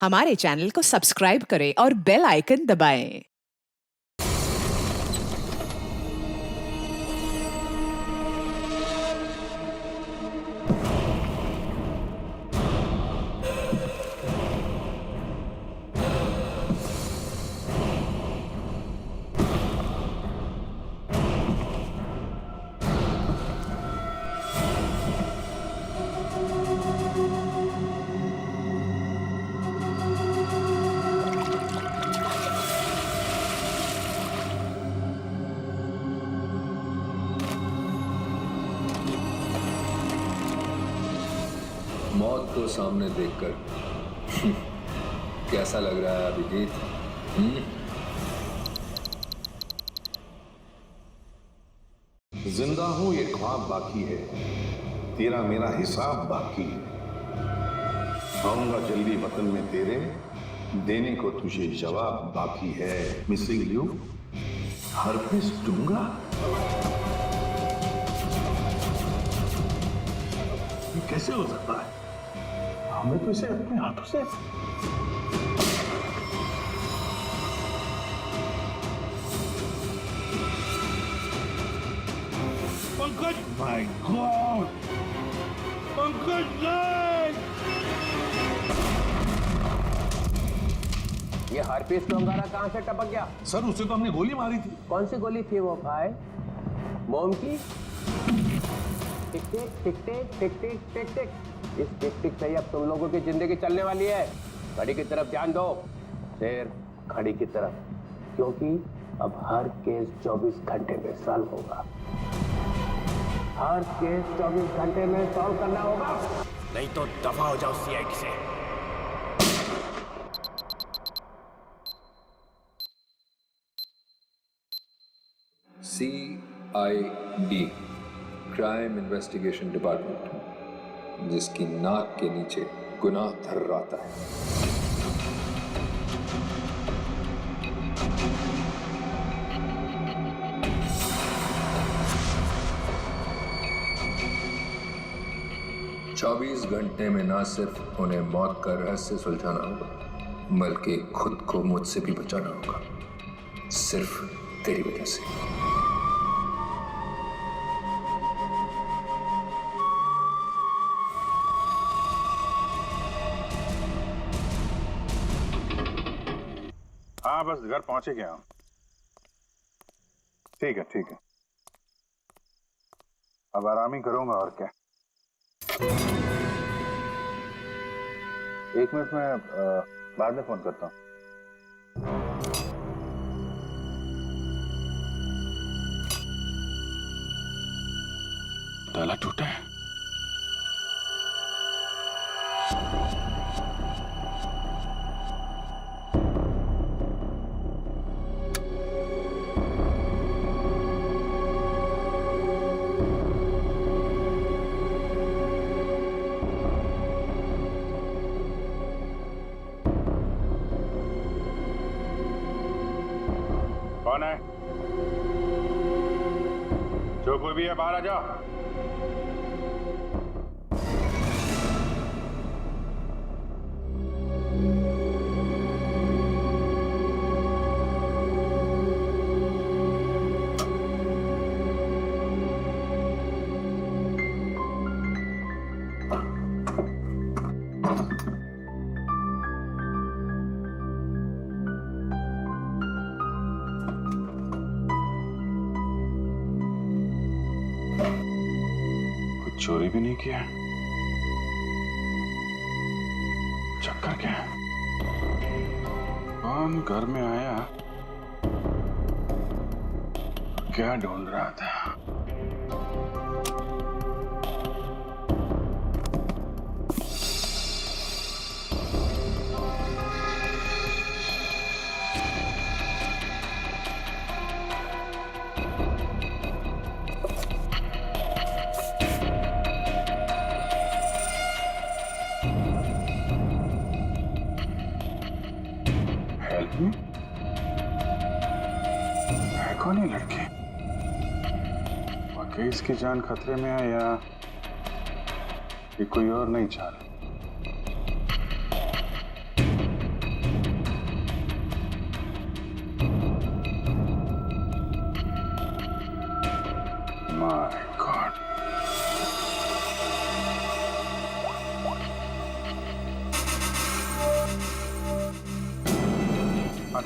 हमारे चैनल को सब्सक्राइब करें और बेल आइकन दबाएं। मौत को सामने देखकर कैसा लग रहा है अभिजीत? जिंदा हूं ये ख्वाब बाकी है, तेरा मेरा हिसाब बाकी है। आऊंगा जल्दी वतन में तेरे, देने को तुझे जवाब बाकी है। मिसिंग यू हरगिज़ दूंगा। ये कैसे हो सकता है? हमें तो इसे अपने हाथों से पंकज, माय गॉड, पंकज नहीं! ये हार्पिस का अंगारा कहां से टपक गया? सर उसे तो हमने गोली मारी थी। कौन सी गोली थी वो भाई? मोम की? टिक टिक टिक टिक टिक टिक टिक टिक। इस टिक टिक से ही अब तुम लोगों की जिंदगी चलने वाली है। घड़ी की तरफ ध्यान दो शेर, घड़ी की तरफ, क्योंकि अब हर केस 24 घंटे में सॉल्व होगा। हर केस 24 घंटे में सॉल्व करना होगा, नहीं तो दफा हो जाओ सीआईडी से। CID, क्राइम इन्वेस्टिगेशन डिपार्टमेंट, जिसकी नाक के नीचे गुनाह थर्राता है। चौबीस घंटे में ना सिर्फ उन्हें मौत का रहस्य सुलझाना होगा, बल्कि खुद को मुझसे भी बचाना होगा, सिर्फ तेरी वजह से। हाँ बस घर पहुंचे गया हूं। ठीक है ठीक है, अब आराम ही करूंगा और क्या। एक मिनट में बाद में फोन करता हूं। ताला टूटा है। कौन है? जो कोई भी है बाहर आ जाओ। चोरी भी नहीं किया, चक्कर क्या है? कौन घर में आया, क्या ढूंढ रहा था? है कौन ये लड़के? वाकई इसकी जान खतरे में है या ये कोई और नहीं चाह रहा?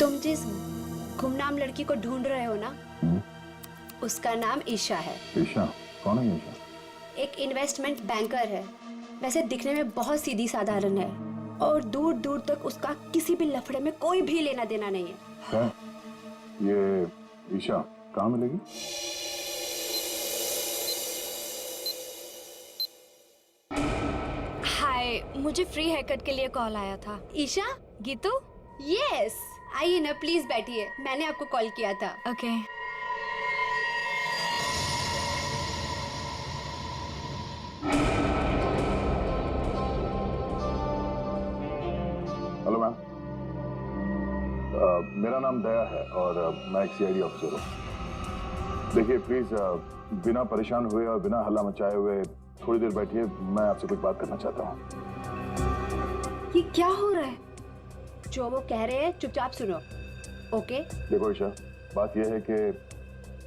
तुम जिस गुमनाम लड़की को ढूंढ रहे हो ना, उसका नाम ईशा है। ईशा? कौन है ईशा? एक इन्वेस्टमेंट बैंकर है। वैसे दिखने में बहुत सीधी साधारण है और दूर दूर तक उसका किसी भी लफड़े में कोई भी लेना देना नहीं है। क्या? ये ईशा कहाँ मिलेगी? हाय, मुझे फ्री हेयर कट के लिए कॉल आया था। ईशा? गीतू? यस, आइए ना, प्लीज बैठिए। मैंने आपको कॉल किया था। ओके। हेलो मैम, मेरा नाम दया है और मैं एक सीआईडी ऑफिसर हूँ। देखिए प्लीज, बिना परेशान हुए और बिना हल्ला मचाए हुए थोड़ी देर बैठिए, मैं आपसे कुछ बात करना चाहता हूँ। ये क्या हो रहा है? जो वो कह रहे हैं चुपचाप सुनो, ओके? देखो ईशा, बात यह है कि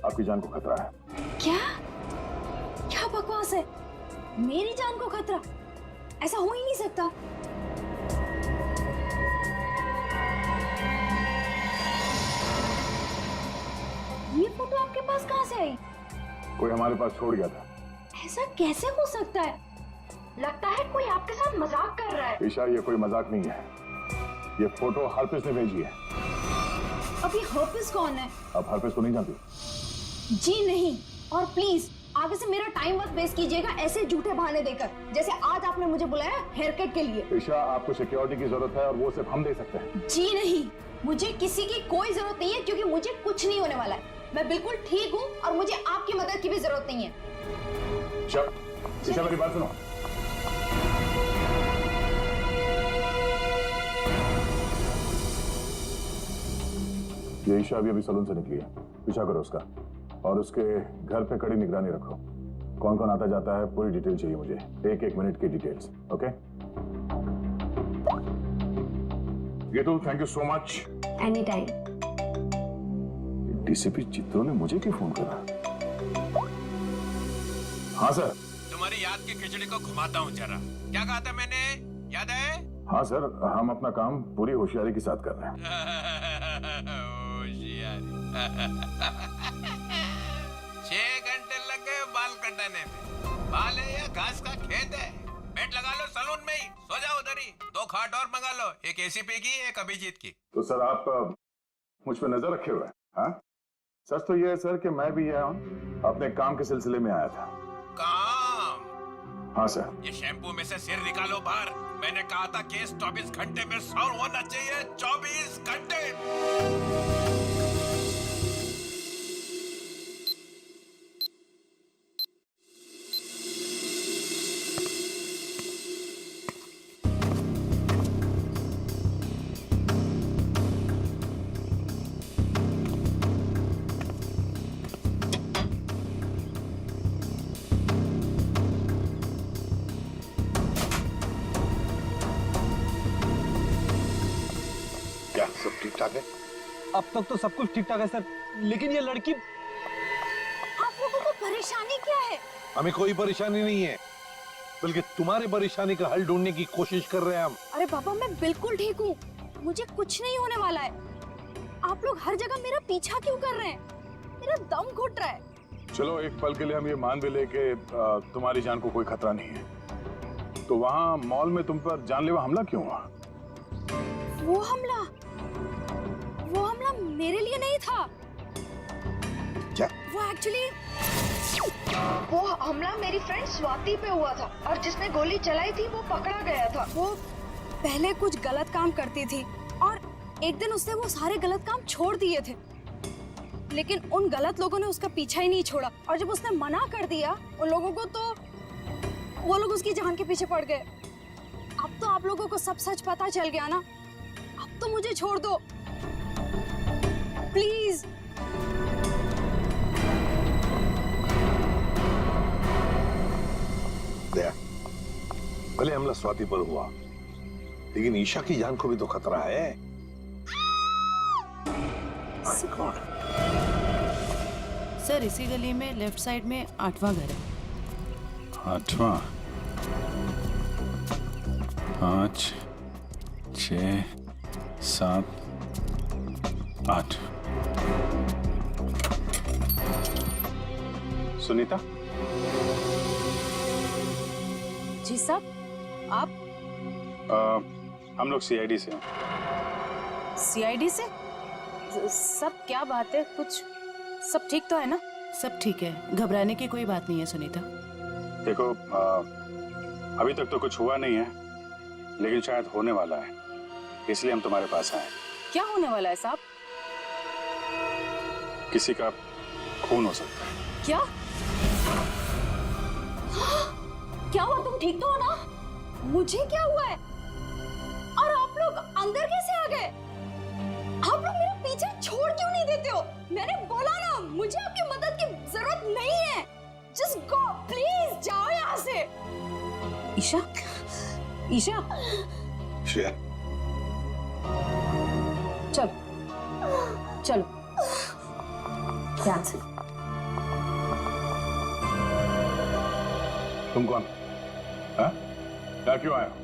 आपकी जान को खतरा है। क्या? क्या बकवास है? मेरी जान को खतरा? ऐसा हो ही नहीं सकता। ये फोटो आपके पास कहाँ से आई? कोई हमारे पास छोड़ गया था। ऐसा कैसे हो सकता है? लगता है कोई आपके साथ मजाक कर रहा है। ईशा, ये कोई मजाक नहीं है। ये फोटो हरप्रीत ने भेजी है। अभी हरप्रीत कौन है? आप हरप्रीत को नहीं जानती? जी नहीं, और प्लीज आगे से मेरा टाइम मत वेस्ट कीजिएगा ऐसे झूठे बहाने देकर, जैसे आज आपने मुझे बुलाया हेयर कट के लिए। ईशा, आपको सिक्योरिटी की जरूरत है और वो सिर्फ हम दे सकते हैं। जी नहीं, मुझे किसी की कोई जरूरत नहीं है, क्योंकि मुझे कुछ नहीं होने वाला है। मैं बिल्कुल ठीक हूँ और मुझे आपकी मदद की भी जरूरत नहीं है। ईशा, मेरी बात सुनो। ये ईशा अभी सलून से निकली है, पीछा करो उसका और उसके घर पे कड़ी निगरानी रखो। कौन कौन आता जाता है पूरी डिटेल चाहिए मुझे, एक एक मिनट की details. Okay get you, thank you so much. Anytime. DCP चित्रों ने मुझे क्यों फोन करा? हाँ सर। तुम्हारी याद की खिचड़ी को घुमाता हूँ जरा। क्या कहा था मैंने, याद है? हाँ सर, हम अपना काम पूरी होशियारी के साथ कर रहे हैं। होशियारी। 6 घंटे लग गए बाल कटाने में। बाल है या घास का खेत है? बेड लगा लो सलून में ही, सो जाओ उधर ही। 2 खाट और मंगा लो, एक एसीपी की, एक अभिजीत की। तो सर आप मुझ पर नजर रखे हुए हैं? हाँ, सच तो ये है सर कि मैं भी यहाँ अपने काम के सिलसिले में आया था। काम? हाँ सर। ये शैम्पू में से सिर निकालो बाहर। मैंने कहा था केस 24 घंटे में सॉल्व होना चाहिए। 24 घंटे। क्या सब ठीक ठाक है? अब तक तो सब कुछ ठीक ठाक है सर, लेकिन ये लड़की। आप लोगों को परेशानी क्या है? हमें कोई परेशानी नहीं है, बल्कि तुम्हारी परेशानी का हल ढूंढने की कोशिश कर रहे हैं हम। अरे पापा, मैं बिल्कुल ठीक हूँ, मुझे कुछ नहीं होने वाला है। आप लोग हर जगह मेरा पीछा क्यों कर रहे हैं? मेरा दम घुट रहा है। चलो एक पल के लिए हम ये मान भी ले कि तुम्हारी जान को कोई खतरा नहीं है, तो वहाँ मॉल में तुम पर जानलेवा हमला क्यों हुआ? वो हमला मेरे लिए नहीं था। क्या? वो हमला मेरी फ्रेंड स्वाति पे हुआ था, और जिसने गोली चलाई थी वो पकड़ा गया था। वो पहले कुछ गलत काम करती थी और एक दिन उसने वो सारे गलत काम छोड़ दिए थे, लेकिन उन गलत लोगों ने उसका पीछा ही नहीं छोड़ा। और जब उसने मना कर दिया उन लोगों को, तो वो लोग उसकी जान के पीछे पड़ गए। अब तो आप लोगों को सब सच पता चल गया ना, अब तो मुझे छोड़ दो प्लीज। दया, भले हमला स्वाति पर हुआ, लेकिन ईशा की जान को भी तो खतरा है। सर इसी गली में लेफ्ट साइड में 8वां घर है। 8वां? 5, 6, 7, 8। सुनीता, जी साहब, आप हम लोग सीआईडी से हैं। सीआईडी से? सब क्या बात है? कुछ सब ठीक तो है ना? सब ठीक है, घबराने की कोई बात नहीं है सुनीता। देखो, अभी तक तो कुछ हुआ नहीं है, लेकिन शायद होने वाला है, इसलिए हम तुम्हारे पास आए। क्या होने वाला है साहब? किसी का खून हो सकता है। क्या? क्या हुआ? तुम ठीक तो हो ना? मुझे क्या हुआ है? और आप लोग अंदर कैसे आ गए? आप लोग मेरे पीछे छोड़ क्यों नहीं देते हो? मैंने बोला ना, मुझे आपकी मदद की जरूरत नहीं है। जस्ट गो, प्लीज जाओ यहाँ से। ईशा, ईशा, श्रेया, चलो चलो ध्यान से। तुम कौन? हाँ? क्या क्यों आए हो?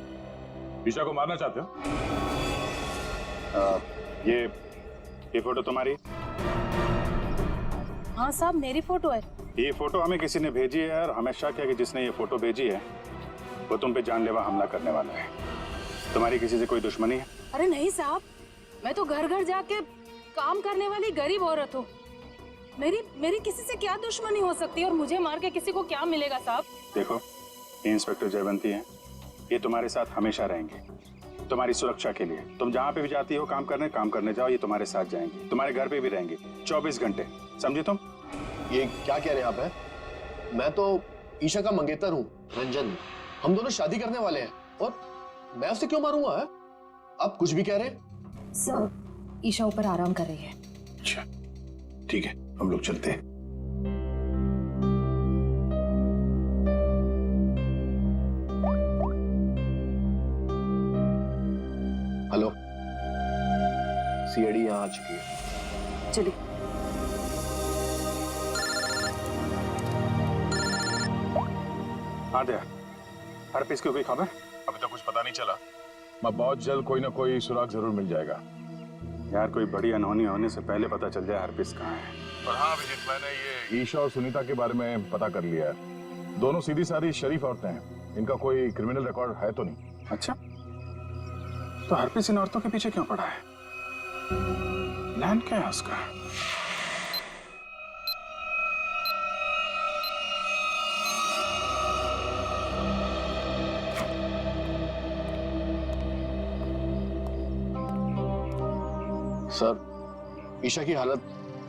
ईशा को मारना चाहते हो? ये फोटो तुम्हारी? हाँ साहब, मेरी फोटो है। ये फोटो हमें किसी ने भेजी है और हमें शक है कि जिसने ये फोटो भेजी है वो तुम पे जानलेवा हमला करने वाला है। तुम्हारी किसी से कोई दुश्मनी है? अरे नहीं साहब, मैं तो घर घर जाके काम करने वाली गरीब औरत हूँ। मेरी किसी से क्या दुश्मनी हो सकती है और मुझे मार के किसी को क्या मिलेगा साहब? देखो, ये इंस्पेक्टर जयवंती है, ये तुम्हारे साथ हमेशा रहेंगे, तुम्हारी सुरक्षा के लिए। तुम जहाँ पे भी जाती हो काम करने जाओ, ये तुम्हारे साथ जाएंगे, तुम्हारे घर पे भी रहेंगे 24 घंटे, समझे तुम? ये क्या कह रहे हैं आप? है मैं तो ईशा का मंगेतर हूँ, रंजन। हम दोनों शादी करने वाले हैं और मैं उसे क्यों मारूंगा? है आप कुछ भी कह रहे हैं? सर, ईशा ऊपर आराम कर रही है। अच्छा ठीक है, हम लोग चलते हैं। हेलो, सीआईडी यहाँ आ चुकी है। चलिए। हाँ दया, हर पीस की कोई खबर? अभी तक कुछ पता नहीं चला, मैं बहुत जल्द कोई ना कोई सुराग जरूर मिल जाएगा। यार, कोई बड़ी अनहोनी होने से पहले पता चल जाए हर पीस कहाँ है। और हाँ अभिजीत, मैंने ये ईशा और सुनीता के बारे में पता कर लिया है। दोनों सीधी सादी शरीफ औरतें हैं, इनका कोई क्रिमिनल रिकॉर्ड है तो नहीं। अच्छा, तो हर पीस इन औरतों के पीछे क्यों पड़ा है? प्लान क्या है उसका? सर, ईशा की हालत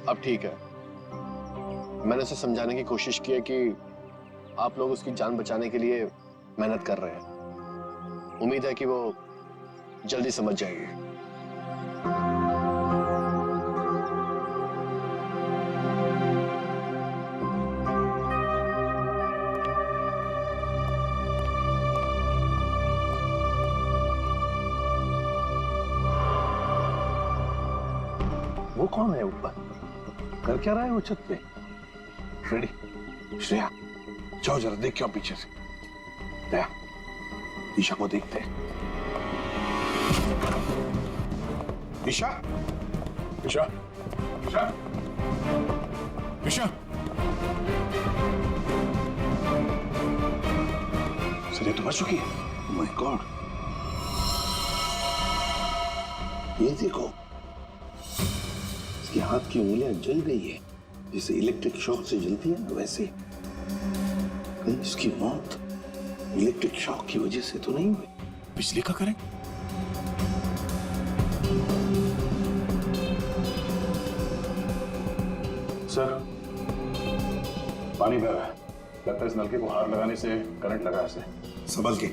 अब ठीक है। मैंने उसे समझाने की कोशिश की है कि आप लोग उसकी जान बचाने के लिए मेहनत कर रहे हैं। उम्मीद है कि वो जल्दी समझ जाएगी। वो कौन है ऊपर? कर क्या रहा है वो छत पे? फ्रेडी, श्रेया, जाओ जरा देख क्या पीछे से। दया, ईशा को देखते हैं। ईशा, ईशा, ईशा, ईशा। सर, ये तो मर चुकी है। ओह माय गॉड, ये देखो, इसके हाथ की उंगलियां जल गई है, जैसे इलेक्ट्रिक शॉक से जलती है ना, वैसे। कहीं इसकी मौत इलेक्ट्रिक शॉक की वजह से तो नहीं हुई? बिजली का करंट? सर, पानी बह रहा है, लगता है इस नलके को हाथ लगाने से करंट लगा इसे। संभल के।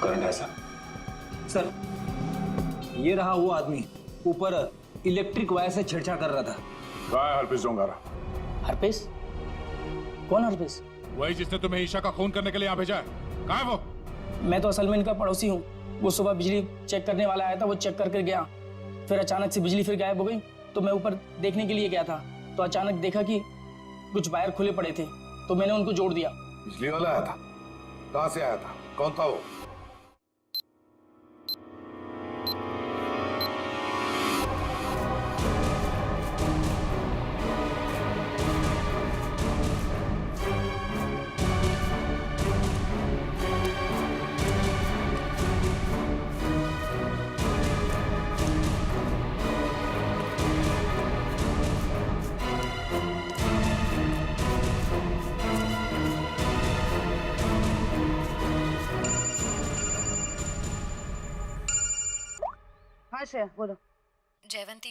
करंट है सर। सर, ये रहा वो आदमी, ऊपर इलेक्ट्रिक वायर से छेड़छाड़ कर रहा था। कहाँ है हरपीस डोंगारा? हरपेश? कौन हरपेश? वही जिसने तुम्हें ईशा का खून करने के लिए यहाँ भेजा है। कहाँ है वो? मैं तो असल में इनका पड़ोसी हूँ। वो सुबह बिजली चेक करने वाला आया था, वो चेक करके गया, फिर अचानक से बिजली फिर गायब हो गई, तो मैं ऊपर देखने के लिए गया था, तो अचानक देखा कि कुछ वायर खुले पड़े थे, तो मैंने उनको जोड़ दिया। बिजली वाला आया था? कहाँ से आया था? कौन था वो? हाँ श्रेया बोलो। जयवंती,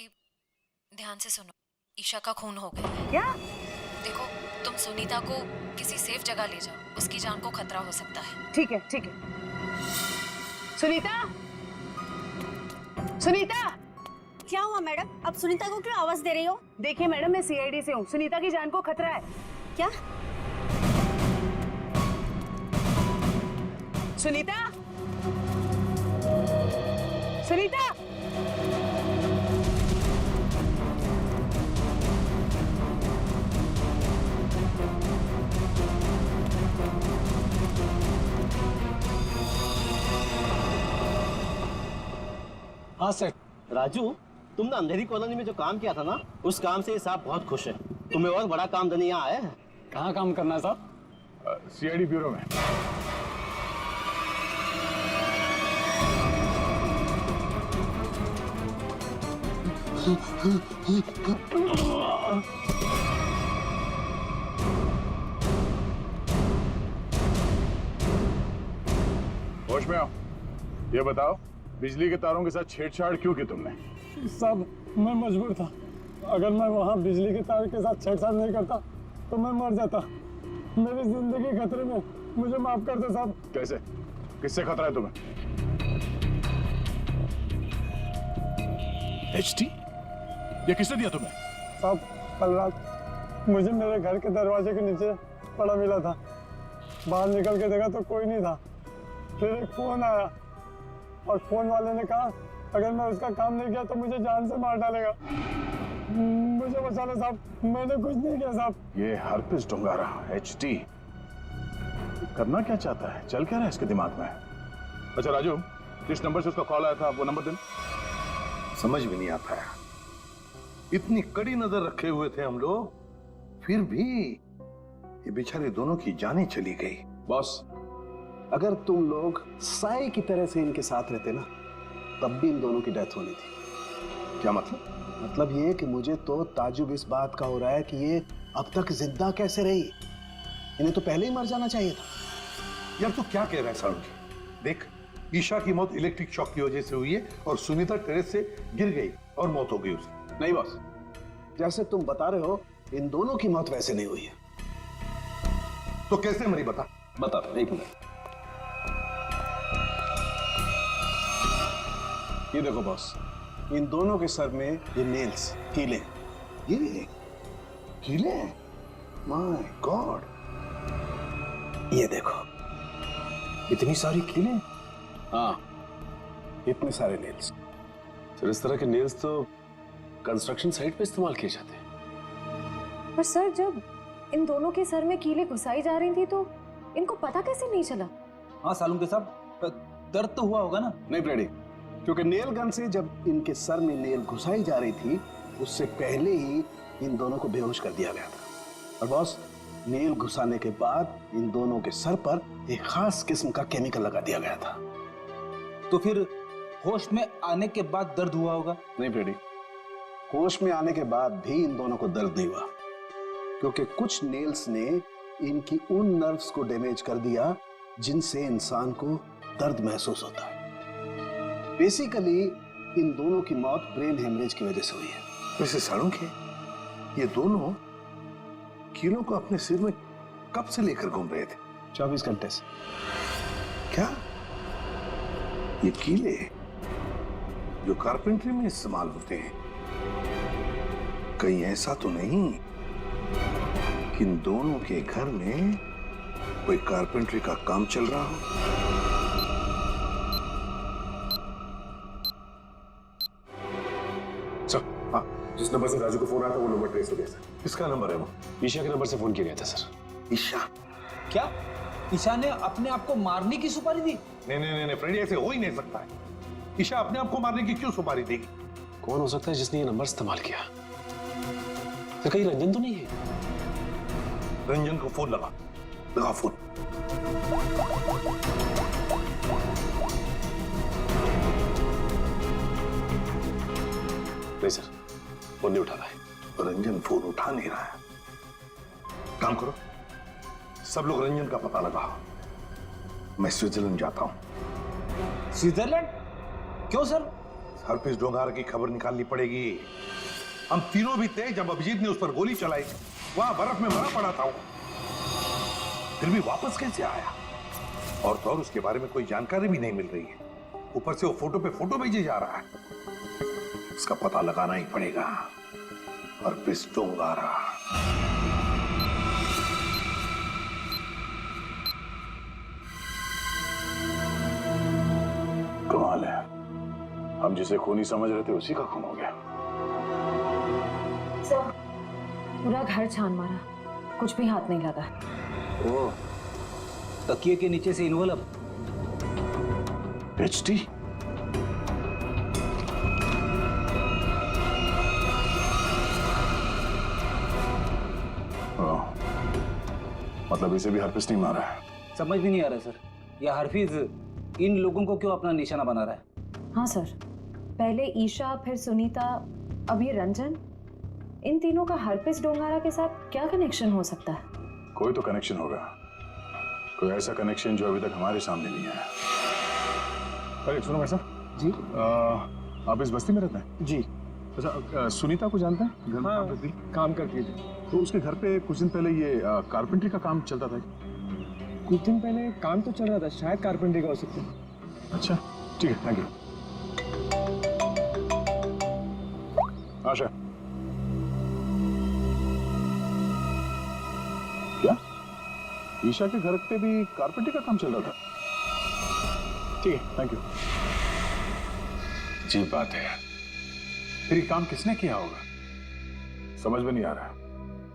ध्यान से सुनो। ईशा का खून हो गया है। क्या? देखो, तुम सुनीता को किसी सेफ जगह ले जाओ, उसकी जान को खतरा हो सकता है। ठीक है ठीक है। सुनीता, सुनीता। क्या हुआ मैडम? अब सुनीता को क्यों आवाज दे रही हो? देखिए मैडम, मैं सीआईडी से हूँ, सुनीता की जान को खतरा है। क्या? सुनीता, सुनीता। हाँ सर। राजू, तुम ना अंधेरी कॉलोनी में जो काम किया था ना, उस काम से साहब बहुत खुश है। तुम्हें और बड़ा काम देने यहाँ आए हैं। कहाँ काम करना है साहब? सीआईडी ब्यूरो में। होश में आओ। ये बताओ, बिजली के तारों के साथ छेड़छाड़ क्यों की तुमने? साहब, मैं मजबूर था। अगर मैं वहाँ बिजली के तार के साथ छेड़छाड़ नहीं करता तो मैं मर जाता। मेरी जिंदगी खतरे में, मुझे माफ कर दो साहब। कैसे? किससे खतरा है तुम्हें? एचटी? ये किसने दिया तुम्हें? साहब, कल रात मुझे मेरे घर के दरवाजे के नीचे पड़ा मिला था। बाहर निकल के देखा तो कोई नहीं था। फिर एक फोन आया और फोन वाले ने कहा अगर मैं उसका काम नहीं किया तो मुझे जान से मार डालेगा। मुझे बचा लो साहब, मैंने कुछ नहीं किया साहब। ये हरपिस डुंगारा एचटी करना क्या चाहता है? चल क्या रहा है इसके दिमाग में? अच्छा राजू, जिस नंबर से उसका कॉल आया था वो नंबर देना। समझ में नहीं आता है, इतनी कड़ी नजर रखे हुए थे हम लोग, फिर भी ये बेचारे दोनों की जानें चली गई। बॉस, अगर तुम लोग साए की तरह से इनके साथ रहते ना, तब भी इन दोनों की डेथ होनी थी। क्या मतलब? मतलब ये कि मुझे तो ताजुब इस बात का हो रहा है कि ये अब तक जिंदा कैसे रही। इन्हें तो पहले ही मर जाना चाहिए था। यार तू क्या कह रहा है सारुण? देख, ईशा की मौत इलेक्ट्रिक शॉक की वजह से हुई है और सुनीता टेरेस से गिर गई और मौत हो गई उसकी। नहीं बॉस, जैसे तुम बता रहे हो इन दोनों की मौत वैसे नहीं हुई है। तो कैसे मरी बता? बता, नहीं पता। ये देखो बॉस, इन दोनों के सर में ये नेल्स, कीले। ये कीले? My God. ये देखो, इतनी सारी कीले? हाँ, इतने सारे नेल्स। सर, इस तरह के नेल्स तो कंस्ट्रक्शन साइट पे इस्तेमाल किए जाते हैं। पर सर, जब इन दोनों के सर में कीले घुसाई जा रही थी तो इनको पता कैसे नहीं चला? हाँ सालून के साहब, दर्द तो हुआ होगा ना? नहीं ब्रेडी, क्योंकि नेल गन से जब इनके सर में नेल घुसाई जा रही थी उससे पहले ही इन दोनों को बेहोश कर दिया गया था। और बॉस, नेल घुसाने के बाद इन दोनों के सर पर एक खास किस्म का केमिकल लगा दिया गया था। तो फिर होश में आने के बाद दर्द हुआ होगा? नहीं ब्रेडी, होश में आने के बाद भी इन दोनों को दर्द नहीं हुआ, क्योंकि कुछ नेल्स ने इनकी उन नर्व्स को डैमेज कर दिया जिनसे इंसान को दर्द महसूस होता है। बेसिकली इन दोनों की मौत ब्रेन हेमरेज की वजह से हुई है। वैसे सारुण के ये दोनों कीलों को अपने सिर में कब से लेकर घूम रहे थे? 24 घंटे से। क्या ये कीले जो कारपेंट्री में इस्तेमाल होते हैं, कहीं ऐसा तो नहीं कि इन दोनों के घर में कोई कारपेंट्री का काम चल रहा हो? जिस नंबर से राजू को फोन आया था वो नंबर ट्रेस हो गया सर। किसका नंबर है वो? ईशा के नंबर से फोन किया गया था सर। ईशा? क्या ईशा ने अपने आप को मारने की सुपारी दी? नहीं नहीं नहीं फ्रेंड, ऐसे हो ही नहीं सकता है। ईशा अपने आप को मारने की क्यों सुपारी देगी? कौन हो सकता है जिसने ये नंबर इस्तेमाल किया? तो कहीं रंजन तो नहीं है? रंजन को फोन लगा फोन। नहीं सर, फोन नहीं उठा रहा है। रंजन फोन उठा नहीं रहा है। काम करो, सब लोग रंजन का पता लगाओ। मैं स्विट्जरलैंड जाता हूं। स्विट्जरलैंड? क्यों सर? हरप्रीत डोंगार की खबर निकालनी पड़ेगी। हम तीनों भी थे जब अभिजीत ने उस पर गोली चलाई, वहां बर्फ में मरा पड़ा था वो। फिर भी वापस कैसे आया? और तो और उसके बारे में कोई जानकारी भी नहीं मिल रही है। ऊपर से वो फोटो पे फोटो भेजे जा रहा है। इसका पता लगाना ही पड़ेगा। हरप्रीत डोंगारा। कमाल है, हम जिसे खूनी समझ रहे थे उसी का खून हो गया। सर, पूरा घर छान मारा, कुछ भी हाथ नहीं लगा। ओ, तकिए के नीचे से इन्वॉल्व। एचटी? मतलब इसे भी हरप्रीत नहीं मारा है? समझ भी नहीं आ रहा सर, यह हरफीज इन लोगों को क्यों अपना निशाना बना रहा है? हाँ सर, पहले ईशा, फिर सुनीता, अब ये रंजन। इन तीनों का हरप्रीत डोंगारा के साथ क्या कनेक्शन हो सकता है? कोई तो कनेक्शन होगा, कोई ऐसा कनेक्शन जो अभी तक हमारे सामने नहीं आया। अरे सुनो भाई साहब जी, आप इस बस्ती में रहते हैं? जी। अच्छा, सुनीता को जानते हैं? घर में हाँ, काम करती है? काम करती थी। तो उसके घर पे कुछ दिन पहले ये कारपेंटरी का काम चलता था। कुछ दिन पहले काम तो चल रहा था, शायद कारपेंटरी का हो सकता है। अच्छा ठीक है, थैंक यू। आशा, क्या ईशा के घर पे भी कारपेंटरी का काम चल रहा था? ठीक है, थैंक यू। अजीब बात है यार, फिर ये काम किसने किया होगा? समझ में नहीं आ रहा।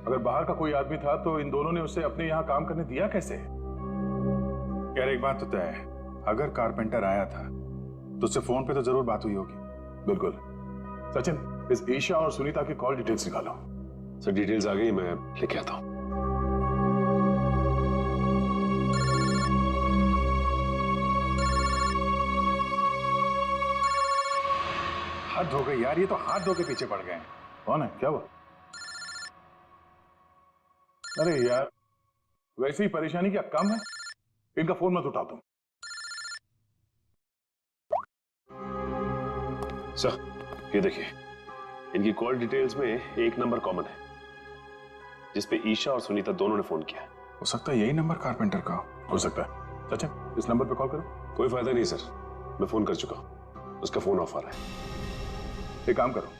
अगर बाहर का कोई आदमी था तो इन दोनों ने उसे अपने यहाँ काम करने दिया कैसे? यार एक बात तो तय है, अगर कारपेंटर आया था तो उससे फोन पे तो जरूर बात हुई होगी। बिल्कुल। सचिन, इस ईशा और सुनीता की कॉल डिटेल्स निकालो। सर डिटेल्स आ गई, मैं लेके आता हूँ। हाथ धो गए यार, ये तो हाथ धो के पीछे पड़ गए हैं। कौन है, क्या हुआ? अरे यार, वैसे ही परेशानी क्या कम है? इनका फोन मत उठा तुम। सर ये देखिए, इनकी कॉल डिटेल्स में एक नंबर कॉमन है जिसपे ईशा और सुनीता दोनों ने फोन किया है। हो सकता है यही नंबर कारपेंटर का हो सकता है। सचिन, इस नंबर पे कॉल करो। कोई फायदा नहीं सर, मैं फोन कर चुका हूं, उसका फोन ऑफ आ रहा है। एक काम करो,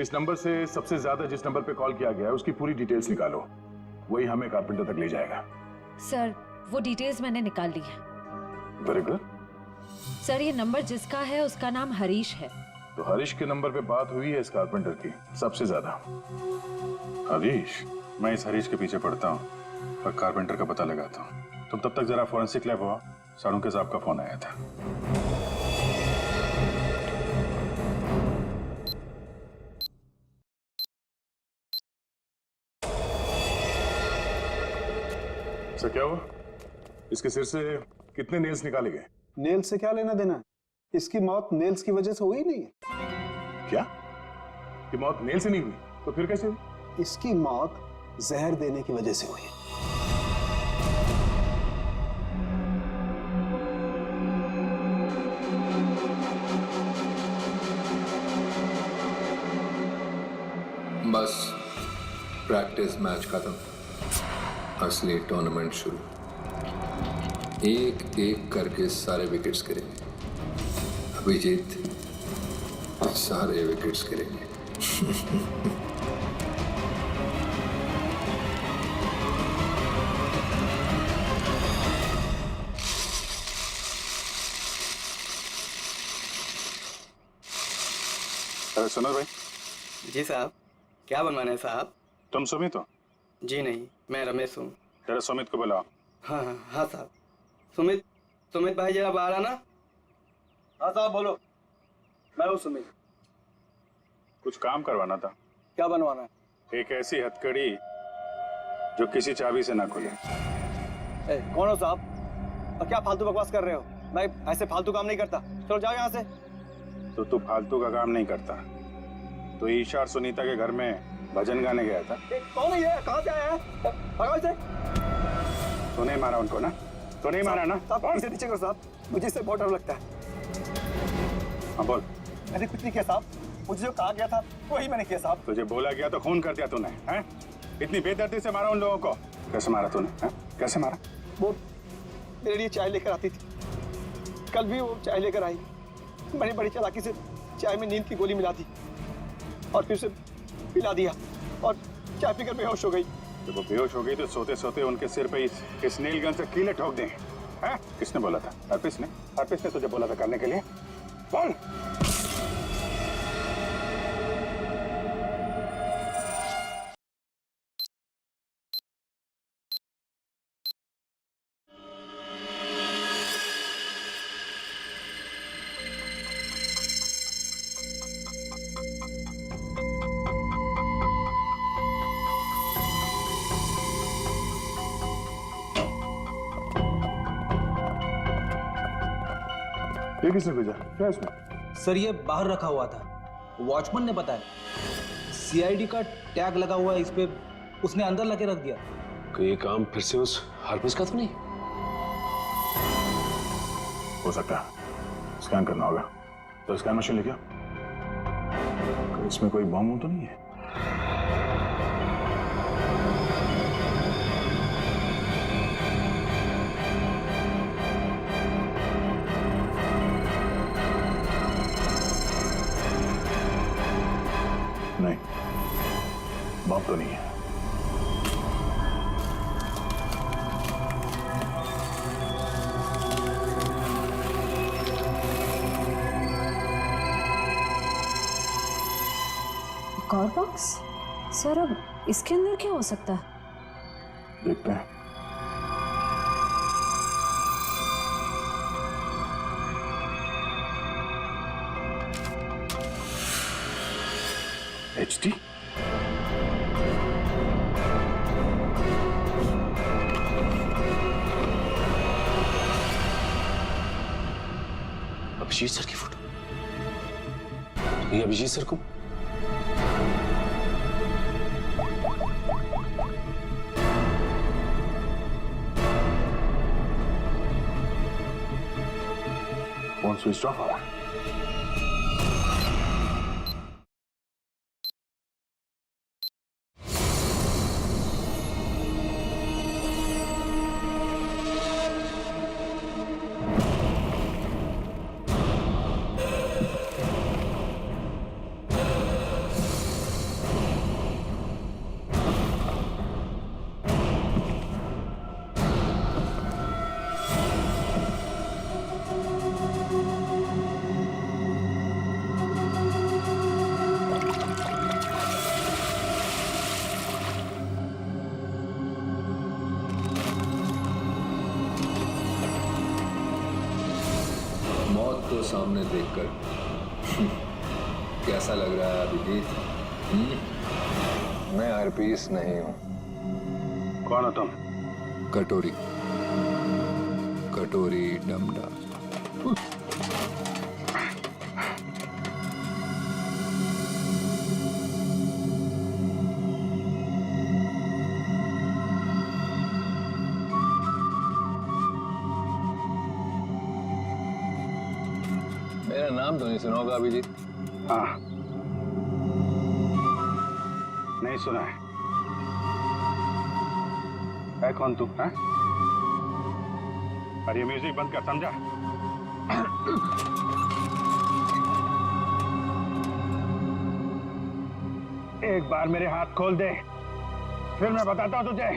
इस नंबर से सबसे ज्यादा जिस नंबर पे कॉल किया गया है उसकी पूरी डिटेल्स निकालो, वही हमें कारपेंटर तक ले जाएगा। सर, वो डिटेल्स मैंने निकाल ली है। Very good. सर, ये नंबर जिसका है उसका नाम हरीश है। तो हरीश के नंबर पे बात हुई है इस कारपेंटर की सबसे ज्यादा। हरीश? मैं इस हरीश के पीछे पड़ता हूँ और कारपेंटर का पता लगाता हूँ। तुम तब तक जरा फॉरेंसिक लैब हुआ, साळुंके साहब का फोन आया था। सर क्या हुआ? इसके सिर से कितने नेल्स निकाले गए? नेल से क्या लेना देना? इसकी मौत नेल्स की वजह से हुई नहीं है। क्या? कि मौत नेल से नहीं हुई तो फिर कैसे हुई? इसकी मौत जहर देने की वजह से हुई। बस प्रैक्टिस मैच खत्म, असली टूर्नामेंट शुरू। एक एक करके सारे विकेट्स गिरेंगे। अभिजीत सारे विकेट्स गिरेंगे। अरे सुनो भाई। जी साहब, क्या बनवाना है साहब? तुम सुमित हो? जी नहीं, मैं रमेश हूँ। जरा सुमित को बुलाओ। हाँ हाँ हाँ साहब। सुमित, सुमित भाई जरा बाहर आना। हाँ साहब बोलो। मैं हूँ सुमित। कुछ काम करवाना था। क्या बनवाना है? एक ऐसी हथकड़ी जो किसी चाबी से ना खुले। कौन हो साहब और क्या फालतू बकवास कर रहे हो? मैं ऐसे फालतू काम नहीं करता। चलो जाओ यहाँ से। तो तू फालतू का काम नहीं करता तो ईशा और सुनीता के घर में भजन गाने गया था। कौन है ये? कहाँ से आया है? भगाओ इसे। तो नहीं मारा उनको ना? तो नहीं मारा ना? साहब इसे नीचे करो साहब, मुझे इससे बहुत डर लगता है। हाँ बोल। मैंने कुछ नहीं किया साहब, मुझे जो कहा गया था वही मैंने किया साहब। तुझे बोला गया तो खून कर दिया तूने, हैं? इतनी बेदर्दी से मारा उन लोगों को? कैसे मारा तूने, हैं? कैसे मारा? वो मेरे लिए चाय लेकर आती थी, कल भी वो चाय लेकर आई। मैंने बड़ी चालाकी से चाय में नींद की गोली मिला दी और फिर उसे पिला दिया और चाय पीकर बेहोश हो गई। जब वो बेहोश हो गई तो सोते सोते उनके सिर पे इस नील गन से कीले ठोक दें, हैं? किसने बोला था? हरप्रीत ने? हरप्रीत ने तुझे बोला था करने के लिए? बोल। ये किसने भेजा? क्या है इसमें? सर ये बाहर रखा हुआ था, वॉचमैन ने बताया। सीआईडी का टैग लगा हुआ है इस पे, उसने अंदर लाके रख दिया। ये काम फिर से उस हरप्रीत का तो नहीं? हो सकता है, स्कैन करना होगा। तो स्कैन मशीन लेके आओ। इसमें कोई बम तो नहीं है? नहीं, बम तो नहीं है। एक और बॉक्स? सर अब इसके अंदर क्या हो सकता है? देखते हैं। HD? अभिजीत सर की फोटो? ये अभिजीत सर को? फोन स्विच ऑफ आ रहा है। मौत को सामने देखकर कैसा लग रहा है अभिजीत? मैं हरपीस नहीं हूं। कौन हो तुम? कटोरी, कटोरी डमडा। मेरा नाम तो नहीं सुना होगा अभिजीत? हाँ, नहीं सुना है। कौन तू? है? अरे म्यूजिक बंद कर, समझा? एक बार मेरे हाथ खोल दे, फिर मैं बताता हूं तुझे।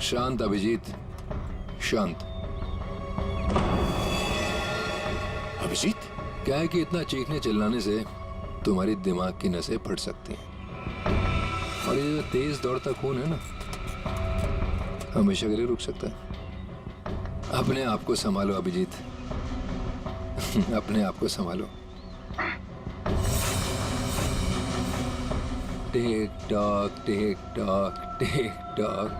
शांत अभिजीत, शांत। अभिजीत? क्या है कि इतना चीखने चिल्लाने से तुम्हारी दिमाग की नसें फट सकती हैं, और ये जो तेज दौड़ता खून है ना, हमेशा के लिए रुक सकता है। अपने आप को संभालो अभिजीत, अपने आप को संभालो। Tick tock, TikTok, tick tock.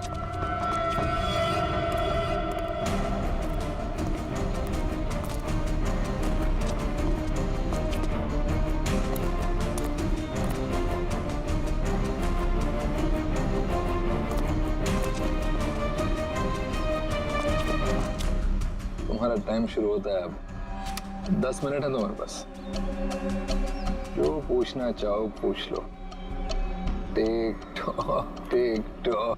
तुम्हारा टाइम शुरू होता है अब। 10 मिनट है तुम्हारे पास, जो पूछना चाहो पूछ लो। Tick tock tick tock.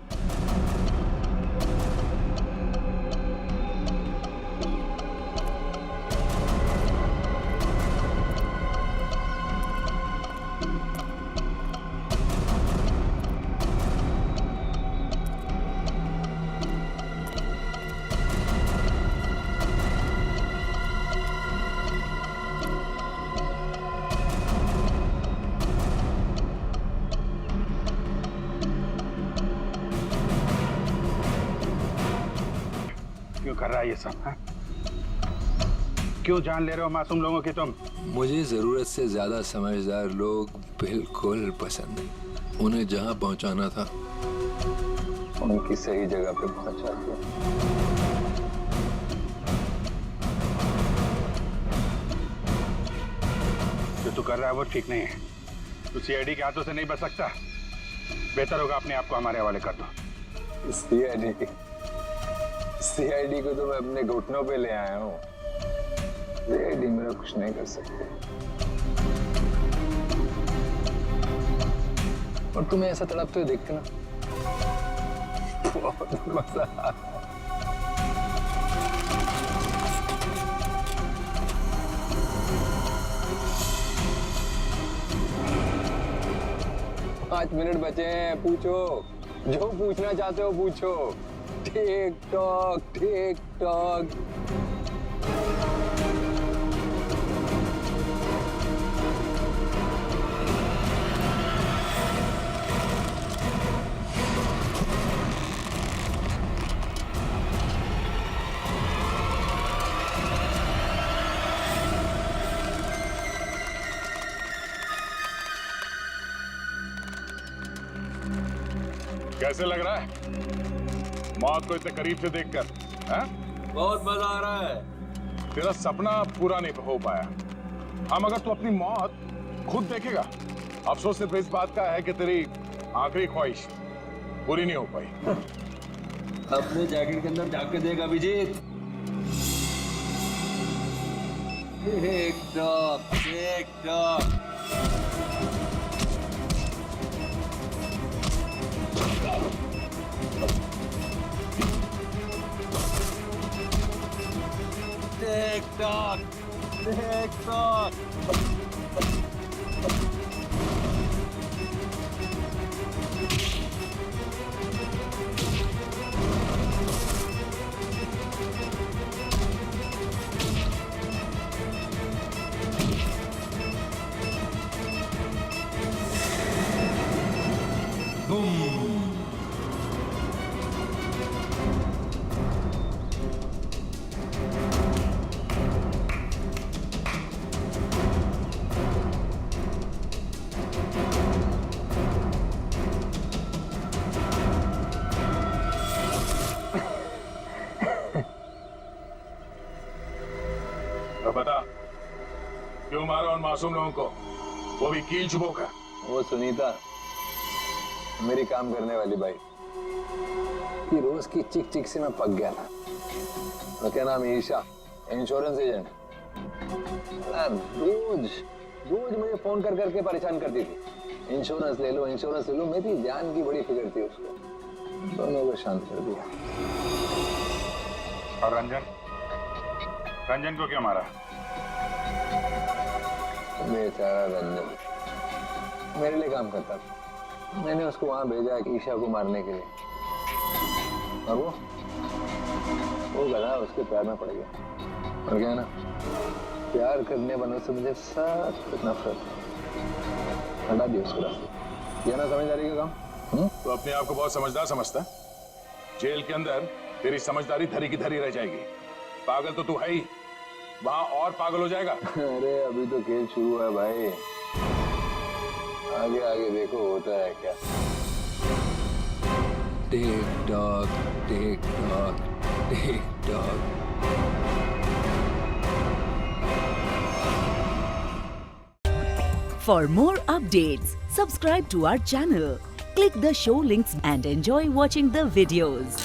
क्यों कर रहा है ये सब? हाँ? क्यों जान ले रहे हो मासूम लोगों की तुम? मुझे जरूरत से ज्यादा समझदार लोग बिल्कुल पसंद नहीं। उन्हें जहां पहुंचाना था उनकी सही जगह पे पहुंचा दिया। जो तू कर रहा है वो ठीक नहीं है। तू सीआईडी के हाथों से नहीं बच सकता। बेहतर होगा अपने आप को हमारे हवाले कर दो। सीआईडी को तो मैं अपने घुटनों पे ले आया हूँ। सीआईडी मेरा कुछ नहीं कर सकते। और तुम्हें ऐसा तड़पते हुए देख के ना बहुत मजा आ रहा है। 5 मिनट बचे हैं, पूछो जो पूछना चाहते हो पूछो। Tick tock tick tock. कैसे लग रहा है मौत को इतने करीब से देखकर? बहुत मजा आ रहा है। तेरा सपना पूरा नहीं हो पाया। हम अगर तू अपनी मौत खुद देखेगा, अफसोस सिर्फ इस बात का है कि तेरी आखिरी ख्वाहिश पूरी नहीं हो पाई। अपने जैकेट के अंदर झांक के देख Abhijeet. TikTok TikTok. TikTok, TikTok. बता क्यों मारा उन मासूम लोगों को, वो भी कील चुबो कर? वो सुनीता मेरी काम करने वाली बाई कि रोज की चिक चिक से मैं पक गया था। तो क्या नाम है, ईशा, इंश्योरेंस एजेंट। रोज रोज मुझे फोन कर करके परेशान करती थी, इंश्योरेंस ले लो इंश्योरेंस ले लो। मेरी जान की बड़ी फिक्र थी उसको। दोनों को शांत कर दिया। और रंजन, रंजन को क्यों मारा? बेचारा रंजन मेरे लिए काम करता था। मैंने उसको वहां भेजा ईशा को मारने के लिए, और वो गधा उसके प्यार में पड़ गया। और क्या ना, प्यार करने वालों से मुझे सख्त नफरत है। हटा दिया उसको रास्ते। यह ना समझदारी का काम। तो अपने आप को बहुत समझदार समझता है। जेल के अंदर तेरी समझदारी धरी की धरी रह जाएगी। पागल तो तू है ही, वहां और पागल हो जाएगा। अरे अभी तो खेल शुरू है भाई, आगे आगे देखो होता है क्या। Tick tock TikTok tick tock. For more updates, subscribe to our channel, click the show links and enjoy watching the videos.